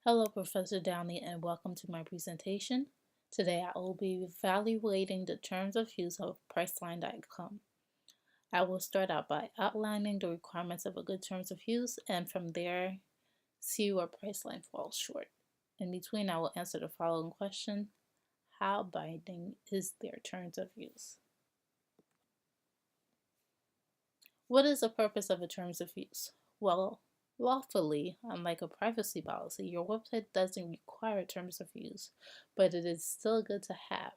Hello, Professor Downey, and welcome to my presentation. Today I will be evaluating the terms of use of Priceline.com. I will start out by outlining the requirements of a good terms of use, and from there, see where Priceline falls short. In between, I will answer the following question: how binding is their terms of use? What is the purpose of a terms of use? Well, lawfully, unlike a privacy policy, your website doesn't require terms of use, but it is still good to have.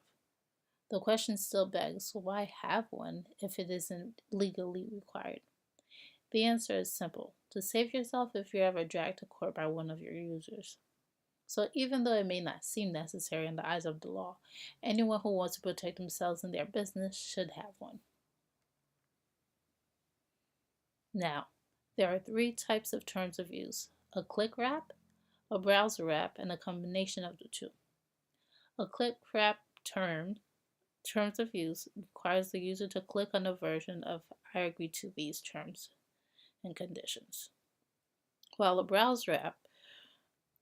The question still begs, why have one if it isn't legally required? The answer is simple: to save yourself if you're ever dragged to court by one of your users. So even though it may not seem necessary in the eyes of the law, anyone who wants to protect themselves and their business should have one. Now, there are three types of terms of use: a click wrap, a browser wrap, and a combination of the two. A click wrap terms of use requires the user to click on a version of "I agree to these terms and conditions," while a browser wrap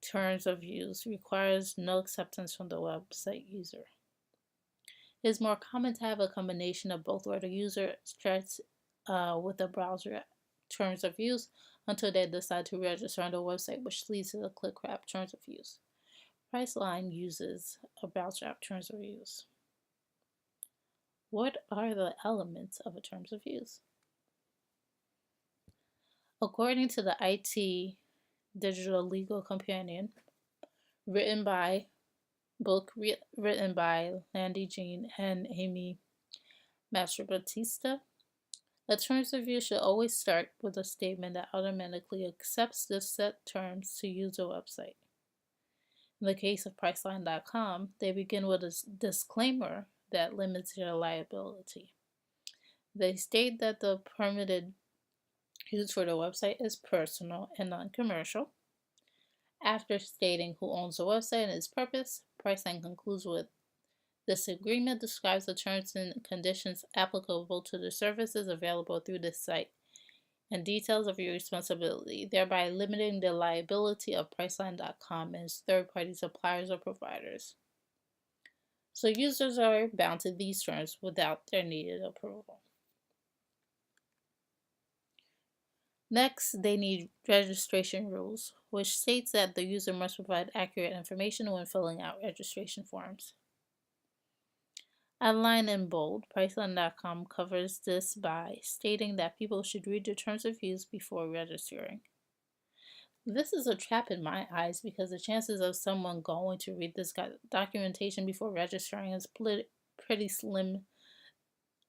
terms of use requires no acceptance from the website user. It is more common to have a combination of both, where the user starts with a browser terms of use until they decide to register on the website, which leads to the click wrap terms of use. Priceline uses a browser app terms of use. What are the elements of a terms of use? According to the IT Digital Legal Companion, written by Landy Jean and Amy Mastrobatista, a terms of use should always start with a statement that automatically accepts the set terms to use a website. In the case of Priceline.com, they begin with a disclaimer that limits their liability. They state that the permitted use for the website is personal and non-commercial. After stating who owns the website and its purpose, Priceline concludes with, "This agreement describes the terms and conditions applicable to the services available through this site and details of your responsibility, thereby limiting the liability of Priceline.com and its third-party suppliers or providers." So users are bound to these terms without their needed approval. Next, they need registration rules, which states that the user must provide accurate information when filling out registration forms. Outlined in bold, Priceline.com covers this by stating that people should read the terms of use before registering. This is a trap in my eyes because the chances of someone going to read this documentation before registering is pretty slim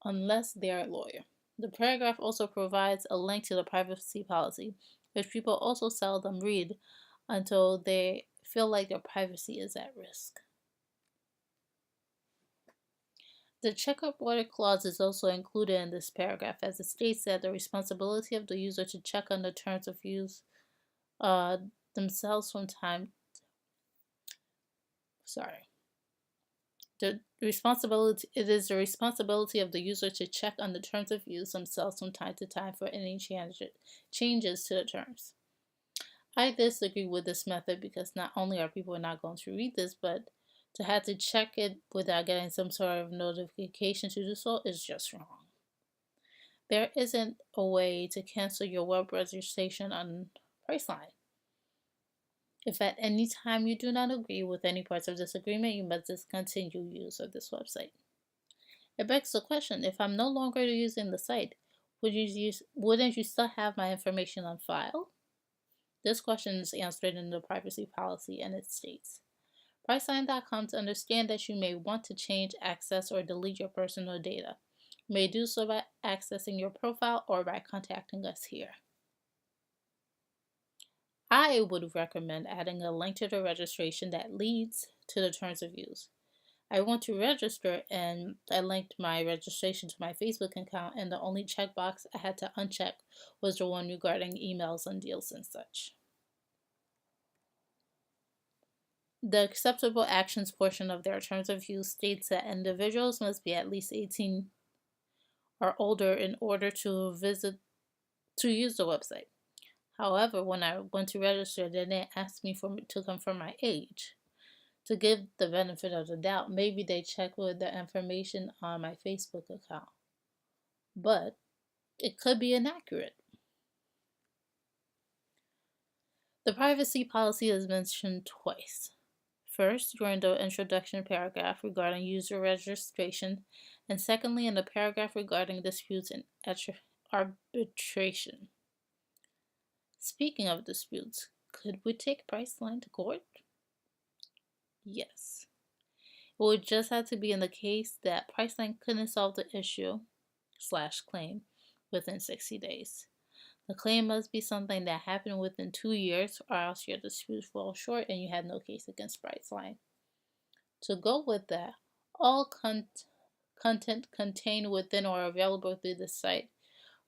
unless they're a lawyer. The paragraph also provides a link to the privacy policy, which people also seldom read until they feel like their privacy is at risk. The checkup order clause is also included in this paragraph, as it states that the responsibility of the user to check on the terms of use themselves from time. It is the responsibility of the user to check on the terms of use themselves from time to time for any changes to the terms. I disagree with this method because not only are people not going to read this, but to have to check it without getting some sort of notification to do so is just wrong. There isn't a way to cancel your web registration on Priceline. If at any time you do not agree with any parts of this agreement, you must discontinue use of this website. It begs the question, if I'm no longer using the site, wouldn't you still have my information on file? This question is answered in the privacy policy, and it states, Priceline.com to understand that you may want to change, access, or delete your personal data. You may do so by accessing your profile or by contacting us here. I would recommend adding a link to the registration that leads to the terms of use. I want to register, and I linked my registration to my Facebook account, and the only checkbox I had to uncheck was the one regarding emails and deals and such. The acceptable actions portion of their terms of use states that individuals must be at least 18 or older in order to use the website. However, when I went to register, they didn't ask me to confirm my age. To give the benefit of the doubt, maybe they checked with the information on my Facebook account. But it could be inaccurate. The privacy policy is mentioned twice. First, during the introduction paragraph regarding user registration, and secondly, in the paragraph regarding disputes and arbitration. Speaking of disputes, could we take Priceline to court? Yes. It would just have to be in the case that Priceline couldn't solve the issue/claim within 60 days. The claim must be something that happened within 2 years, or else your dispute falls short and you had no case against Priceline. To go with that, all content contained within or available through the site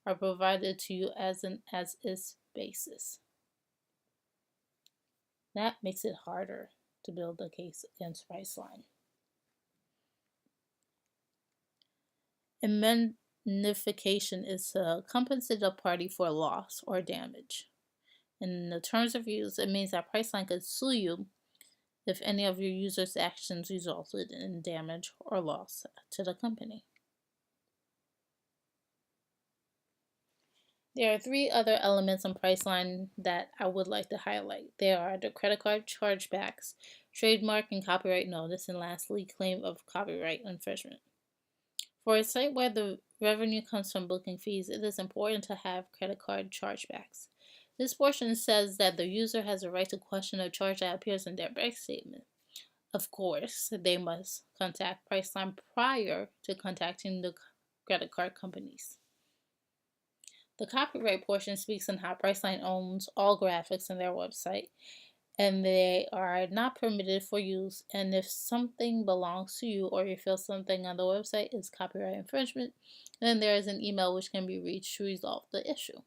are provided to you as an as-is basis. That makes it harder to build a case against Priceline. Indemnification is to compensate a party for loss or damage. In the terms of use, it means that Priceline could sue you if any of your users' actions resulted in damage or loss to the company. There are 3 other elements on Priceline that I would like to highlight. They are the credit card chargebacks, trademark and copyright notice, and lastly, claim of copyright infringement. For a site where the revenue comes from booking fees, it is important to have credit card chargebacks. This portion says that the user has a right to question a charge that appears in their bank statement. Of course, they must contact Priceline prior to contacting the credit card companies. The copyright portion speaks on how Priceline owns all graphics in their website, and they are not permitted for use, and if something belongs to you or you feel something on the website is copyright infringement, then there is an email which can be reached to resolve the issue.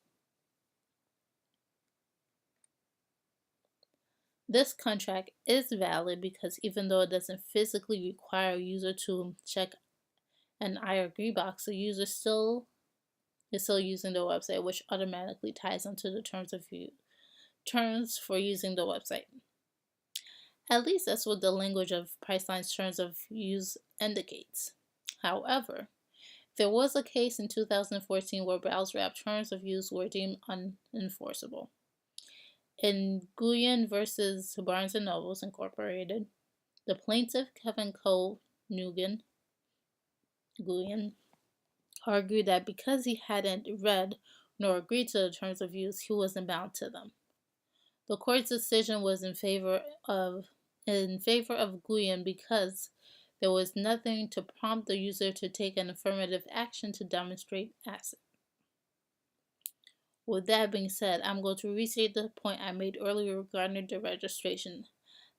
This contract is valid because even though it doesn't physically require a user to check an I agree box, the user is still using the website, which automatically ties into the terms for using the website. At least that's what the language of Priceline's terms of use indicates. However, there was a case in 2014 where BrowserApp terms of use were deemed unenforceable. In Nguyen versus Barnes & Noble Incorporated, the plaintiff, Kevin Cole Nguyen, argued that because he hadn't read nor agreed to the terms of use, he wasn't bound to them. The court's decision was in favor of Nguyen because there was nothing to prompt the user to take an affirmative action to demonstrate asset. With that being said, I'm going to restate the point I made earlier regarding the registration.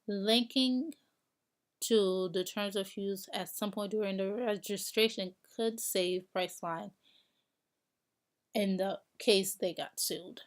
Linking to the terms of use at some point during the registration could save Priceline in the case they got sued.